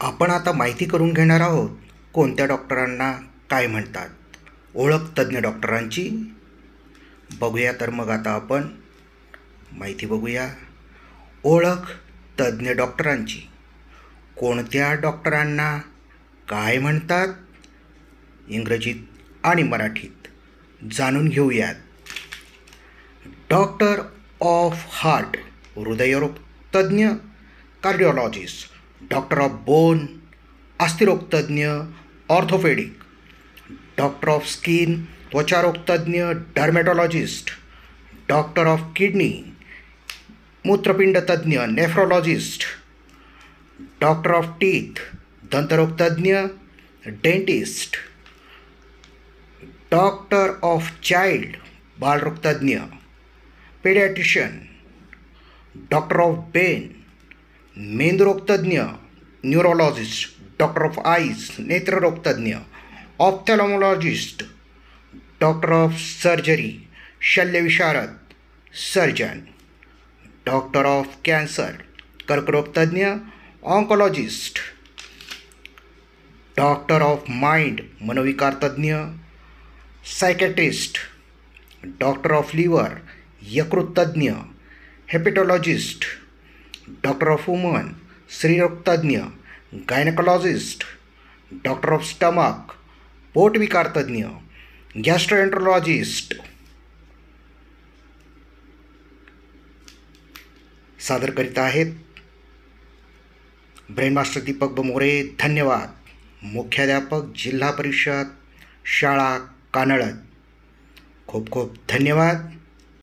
आपण आता माहिती करून घेणार आहोत कोणत्या डॉक्टरांना काय म्हणतात. ओळख तज्ज्ञ डॉक्टरांची. बघूया तर मग आता आपण माहिती बघूया. ओळख तज्ज्ञ डॉक्टरांची. कोणत्या डॉक्टरांना काय म्हणतात, इंग्रजीत आणि मराठीत जाणून घेऊयात. डॉक्टर ऑफ हार्ट, हृदयरोग तज्ज्ञ, कार्डिओलॉजिस्ट. डॉक्टर ऑफ बोन, अस्थिरोग तज्ज्ञ, ऑर्थोपेडिक. डॉक्टर ऑफ स्किन, त्वचारोग तज्ज्ञ, डर्मेटॉलॉजिस्ट. डॉक्टर ऑफ किडनी, मूत्रपिंड तज्ज्ञ, नेफ्रोलॉजिस्ट. डॉक्टर ऑफ टीथ, दंतरोग तज्ज्ञ, डेंटिस्ट. डॉक्टर ऑफ चाइल्ड, बालरोग तज्ज्ञ, पेडियाट्रिशियन. डॉक्टर ऑफ ब्रेन, मेंदुरोग तज्ज्ञ, न्यूरोलॉजिस्ट. डॉक्टर ऑफ आईज, नेत्ररोग तज्ज्ञ, ऑप्थॅल्मॉलॉजिस्ट. डॉक्टर ऑफ सर्जरी, शल्यविशारद, सर्जन. डॉक्टर ऑफ कॅन्सर, कर्करोग तज्ज्ञ, ऑन्कोलॉजिस्ट. डॉक्टर ऑफ माइंड, मनोविकार तज्ज्ञ, सायकॅट्रिस्ट. डॉक्टर ऑफ लिव्हर, यकृत तज्ज्ञ, हेपेटॉलॉजिस्ट. डॉक्टर ऑफ वुमन, स्त्रीरोग तज्ज्ञ, गायनेकोलॉजिस्ट. डॉक्टर ऑफ स्टमक, पोटविकार तज्ज्ञ, गॅस्ट्रोएंट्रोलॉजिस्ट. सादर करीत आहेत ब्रेनमास्टर दीपक मोरे. धन्यवाद. मुख्याध्यापक, जिल्हा परिषद शाळा कानळत. खूप खूप धन्यवाद.